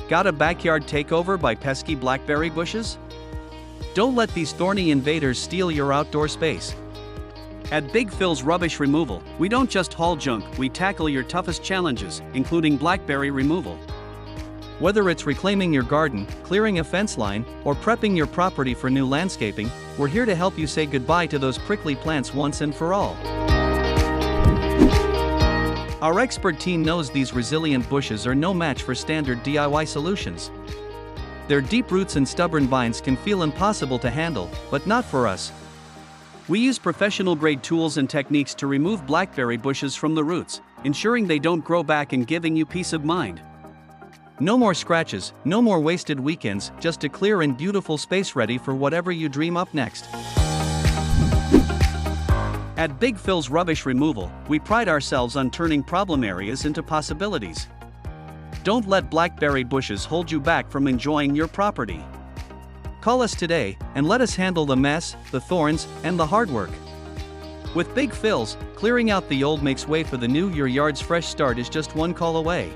Got a backyard takeover by pesky blackberry bushes? Don't let these thorny invaders steal your outdoor space. At Big Phil's Rubbish Removal, we don't just haul junk, we tackle your toughest challenges, including blackberry removal. Whether it's reclaiming your garden, clearing a fence line, or prepping your property for new landscaping, we're here to help you say goodbye to those prickly plants once and for all. Our expert team knows these resilient bushes are no match for standard DIY solutions. Their deep roots and stubborn vines can feel impossible to handle, but not for us. We use professional-grade tools and techniques to remove blackberry bushes from the roots, ensuring they don't grow back and giving you peace of mind. No more scratches, no more wasted weekends, just a clear and beautiful space ready for whatever you dream up next. At Big Phil's Rubbish Removal, we pride ourselves on turning problem areas into possibilities. Don't let blackberry bushes hold you back from enjoying your property. Call us today, and let us handle the mess, the thorns, and the hard work. With Big Phil's, clearing out the old makes way for the new. Your yard's fresh start is just one call away.